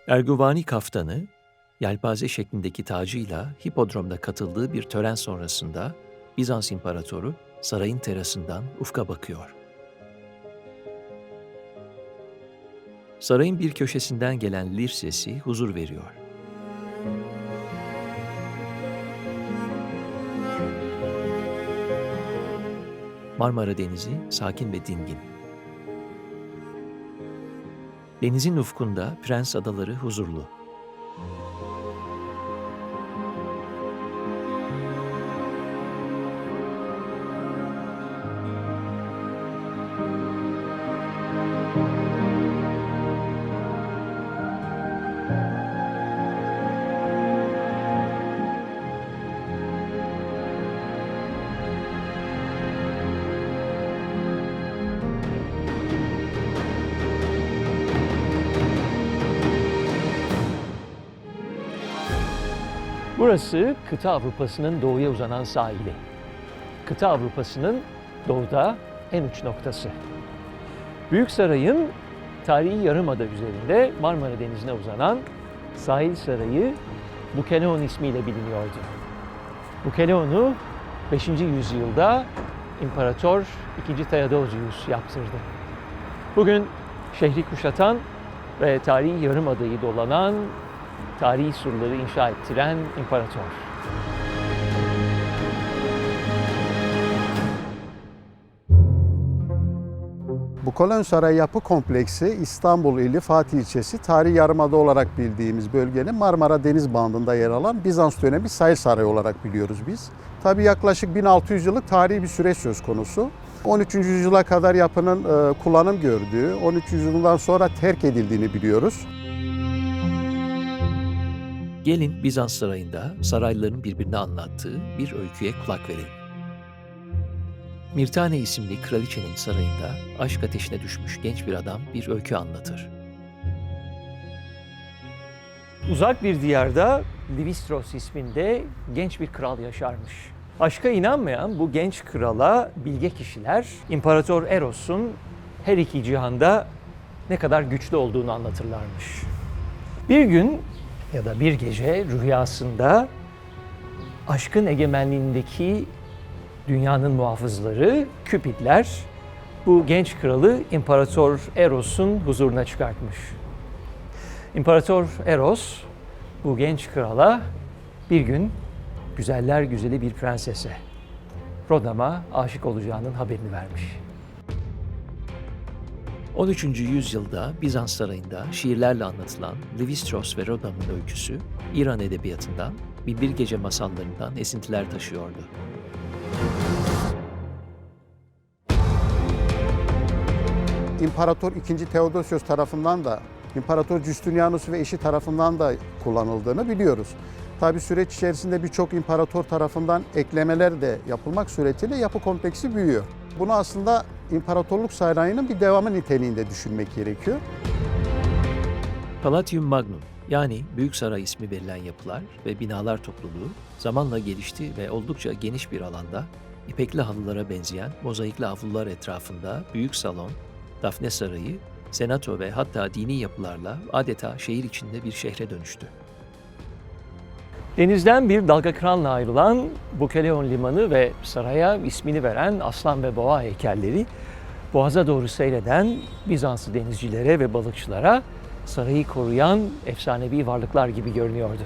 Erguvani kaftanı, yelpaze şeklindeki tacıyla hipodromda katıldığı bir tören sonrasında Bizans İmparatoru sarayın terasından ufka bakıyor. Sarayın bir köşesinden gelen lir sesi huzur veriyor. Marmara Denizi sakin ve dingin. Denizin ufkunda Prens Adaları huzurlu. Burası kıta Avrupa'sının doğuya uzanan sahili. Kıta Avrupa'sının doğuda en uç noktası. Büyük Saray'ın tarihi yarımada üzerinde Marmara Denizi'ne uzanan sahil sarayı Bukeleon ismiyle biliniyordu. Bukeleon'u 5. yüzyılda İmparator II. Theodosius yaptırdı. Bugün şehri kuşatan ve tarihi yarımadayı dolanan, tarihi surları inşa ettiren imparator. Bukeleon Saray Yapı Kompleksi İstanbul ili Fatih ilçesi Tarihi Yarımada olarak bildiğimiz bölgenin Marmara Deniz bandında yer alan Bizans dönemi sahil sarayı olarak biliyoruz biz. Tabii yaklaşık 1600 yıllık tarihi bir süreç söz konusu. 13. yüzyıla kadar yapının kullanım gördüğü, 13. yüzyıldan sonra terk edildiğini biliyoruz. Gelin Bizans sarayında saraylıların birbirine anlattığı bir öyküye kulak verelim. Mirtane isimli kraliçenin sarayında aşk ateşine düşmüş genç bir adam bir öykü anlatır. Uzak bir diyarda Livistros isminde genç bir kral yaşarmış. Aşka inanmayan bu genç krala bilge kişiler İmparator Eros'un her iki cihanda ne kadar güçlü olduğunu anlatırlarmış. Bir gün ya da bir gece rüyasında aşkın egemenliğindeki dünyanın muhafızları, Küpidler, bu genç kralı İmparator Eros'un huzuruna çıkartmış. İmparator Eros, bu genç krala bir gün güzeller güzeli bir prensese, Rodam'a aşık olacağının haberini vermiş. 13. yüzyılda Bizans sarayında şiirlerle anlatılan Livistros ve Rodam'ın öyküsü, İran edebiyatından, Binbir Gece masallarından esintiler taşıyordu. İmparator II. Theodosius tarafından da, İmparator Justinianus ve eşi tarafından da kullanıldığını biliyoruz. Tabi süreç içerisinde birçok imparator tarafından eklemeler de yapılmak suretiyle yapı kompleksi büyüyor. Bunu aslında İmparatorluk Sarayı'nın bir devamı niteliğinde düşünmek gerekiyor. Palatium Magnum, yani Büyük Saray ismi verilen yapılar ve binalar topluluğu zamanla gelişti ve oldukça geniş bir alanda ipekli halılara benzeyen mozaikli avlular etrafında büyük salon, Dafne Sarayı, senato ve hatta dini yapılarla adeta şehir içinde bir şehre dönüştü. Denizden bir dalga kıranla ayrılan Bukeleon Limanı ve saraya ismini veren aslan ve boğa heykelleri boğaza doğru seyreden Bizanslı denizcilere ve balıkçılara sarayı koruyan efsanevi varlıklar gibi görünüyordu.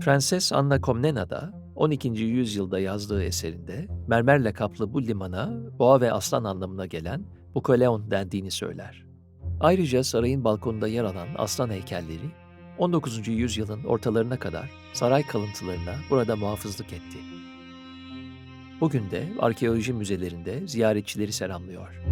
Prenses Anna Komnena da 12. yüzyılda yazdığı eserinde mermerle kaplı bu limana boğa ve aslan anlamına gelen Bukeleon dendiğini söyler. Ayrıca sarayın balkonunda yer alan aslan heykelleri 19. yüzyılın ortalarına kadar saray kalıntılarına burada muhafızlık etti. Bugün de arkeoloji müzelerinde ziyaretçileri selamlıyor.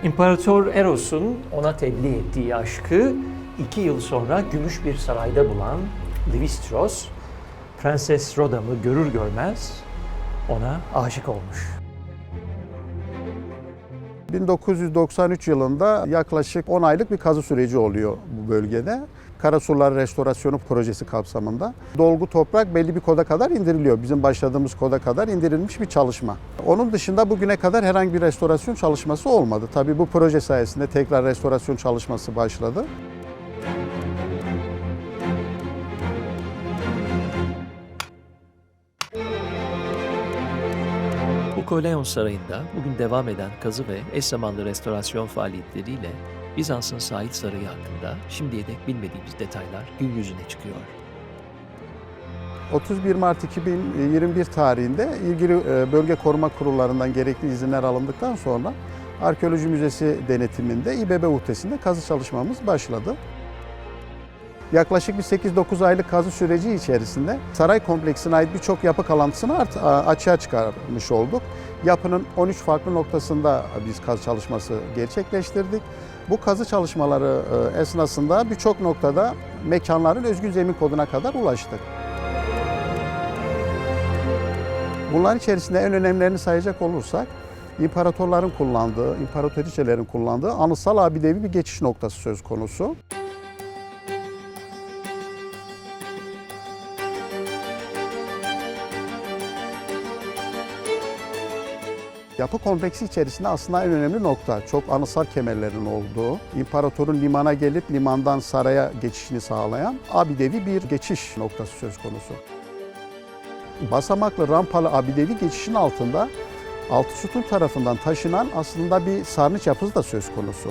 İmparator Eros'un ona tebliğ ettiği aşkı 2 yıl sonra gümüş bir sarayda bulan Livistros, Prenses Rodam'ı görür görmez ona aşık olmuş. 1993 yılında yaklaşık 10 aylık bir kazı süreci oluyor bu bölgede. Karasurlar Restorasyonu projesi kapsamında. Dolgu toprak belli bir koda kadar indiriliyor. Bizim başladığımız koda kadar indirilmiş bir çalışma. Onun dışında bugüne kadar herhangi bir restorasyon çalışması olmadı. Tabii bu proje sayesinde tekrar restorasyon çalışması başladı. Bukoleon Sarayı'nda bugün devam eden kazı ve eş zamanlı restorasyon faaliyetleriyle Bizans'ın Sait Sarayı hakkında şimdiye dek bilmediğimiz detaylar gün yüzüne çıkıyor. 31 Mart 2021 tarihinde ilgili bölge koruma kurullarından gerekli izinler alındıktan sonra Arkeoloji Müzesi denetiminde İBB uhdesinde kazı çalışmamız başladı. Yaklaşık bir 8-9 aylık kazı süreci içerisinde saray kompleksine ait birçok yapı kalıntısını açığa çıkarmış olduk. Yapının 13 farklı noktasında biz kazı çalışması gerçekleştirdik. Bu kazı çalışmaları esnasında birçok noktada mekanların özgün zemin koduna kadar ulaştık. Bunların içerisinde en önemlilerini sayacak olursak, imparatorların kullandığı, imparatoriçelerin kullandığı anıtsal abidevi bir geçiş noktası söz konusu. Yapı kompleksi içerisinde aslında en önemli nokta çok anıtsal kemerlerin olduğu, imparatorun limana gelip limandan saraya geçişini sağlayan abidevi bir geçiş noktası söz konusu. Basamaklı rampalı abidevi geçişin altında altı sütun tarafından taşınan aslında bir sarnıç yapısı da söz konusu.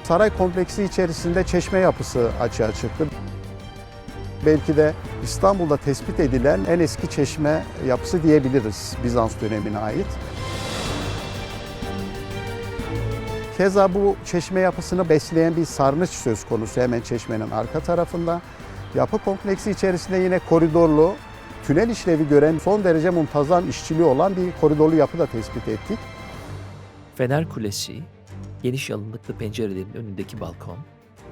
Saray kompleksi içerisinde çeşme yapısı açığa çıktı. Belki de İstanbul'da tespit edilen en eski çeşme yapısı diyebiliriz Bizans dönemine ait. Keza bu çeşme yapısını besleyen bir sarnıç söz konusu hemen çeşmenin arka tarafında. Yapı kompleksi içerisinde yine koridorlu, tünel işlevi gören son derece muntazam işçiliği olan bir koridorlu yapı da tespit ettik. Fener Kulesi, geniş alınlıklı pencerelerin önündeki balkon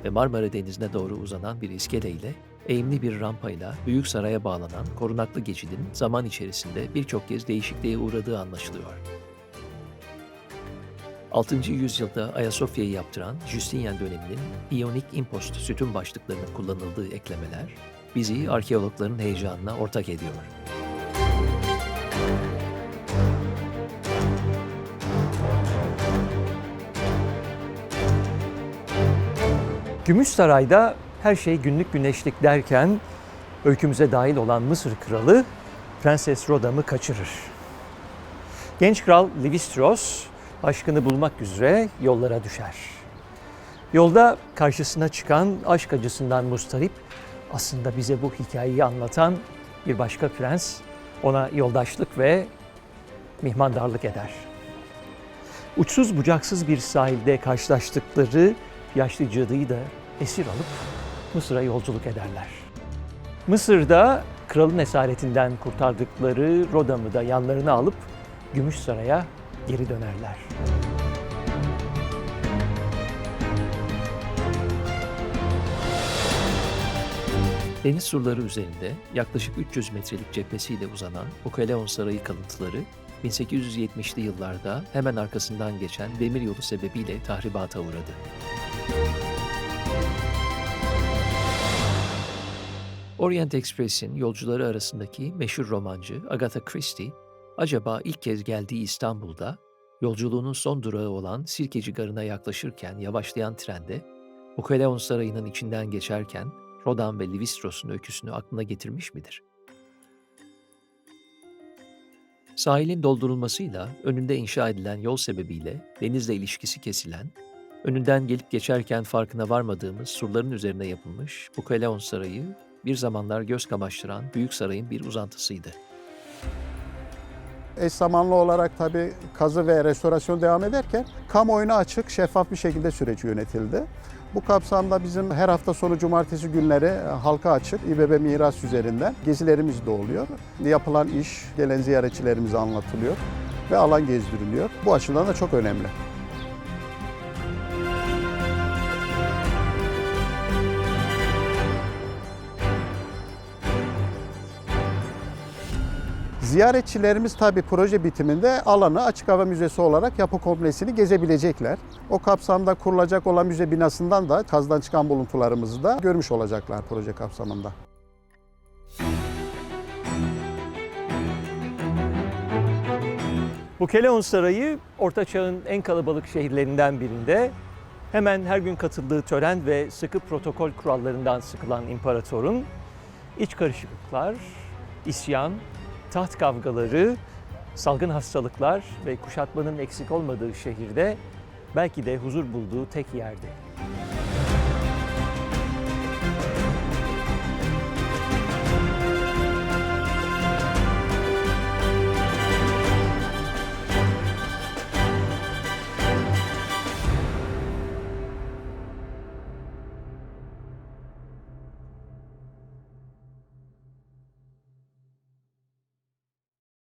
ve Marmara Denizi'ne doğru uzanan bir iskele ile eğimli bir rampayla Büyük Saray'a bağlanan korunaklı geçidin zaman içerisinde birçok kez değişikliğe uğradığı anlaşılıyor. 6. yüzyılda Ayasofya'yı yaptıran Justinian döneminin İyonik impost sütun başlıklarının kullanıldığı eklemeler bizi arkeologların heyecanına ortak ediyor. Gümüşsaray'da her şey günlük güneşlik derken öykümüze dahil olan Mısır kralı Prenses Rodam'ı kaçırır. Genç kral Livistros aşkını bulmak üzere yollara düşer. Yolda karşısına çıkan aşk acısından muzdarip aslında bize bu hikayeyi anlatan bir başka prens ona yoldaşlık ve mihmandarlık eder. Uçsuz bucaksız bir sahilde karşılaştıkları yaşlı cadıyı da esir alıp Mısır'a yolculuk ederler. Mısır'da kralın esaretinden kurtardıkları Rodam'ı da yanlarına alıp Gümüşsaray'a geri dönerler. Deniz surları üzerinde yaklaşık 300 metrelik cephesiyle uzanan Bukoleon Sarayı kalıntıları 1870'li yıllarda hemen arkasından geçen demiryolu sebebiyle tahribata uğradı. Orient Express'in yolcuları arasındaki meşhur romancı Agatha Christie, acaba ilk kez geldiği İstanbul'da yolculuğunun son durağı olan Sirkeci Garı'na yaklaşırken yavaşlayan trende Bukoleon Sarayı'nın içinden geçerken Rodin ve Livistros'un öyküsünü aklına getirmiş midir? Sahilin doldurulmasıyla önünde inşa edilen yol sebebiyle denizle ilişkisi kesilen, önünden gelip geçerken farkına varmadığımız surların üzerine yapılmış Bukoleon Sarayı bir zamanlar göz kamaştıran Büyük Saray'ın bir uzantısıydı. Eş zamanlı olarak tabii kazı ve restorasyon devam ederken kamuoyuna açık, şeffaf bir şekilde süreç yönetildi. Bu kapsamda bizim her hafta sonu cumartesi günleri halka açık İBB Miras üzerinden gezilerimiz de oluyor. Yapılan iş gelen ziyaretçilerimize anlatılıyor ve alan gezdiriliyor. Bu açıdan da çok önemli. Ziyaretçilerimiz tabii proje bitiminde alanı açık hava müzesi olarak yapı kompleksini gezebilecekler. O kapsamda kurulacak olan müze binasından da kazdan çıkan buluntularımızı da görmüş olacaklar proje kapsamında. Bu Keloğlan Sarayı Orta Çağ'ın en kalabalık şehirlerinden birinde. Hemen her gün katıldığı tören ve sıkı protokol kurallarından sıkılan imparatorun iç karışıklıklar, isyan, taht kavgaları, salgın hastalıklar ve kuşatmanın eksik olmadığı şehirde belki de huzur bulduğu tek yerdi.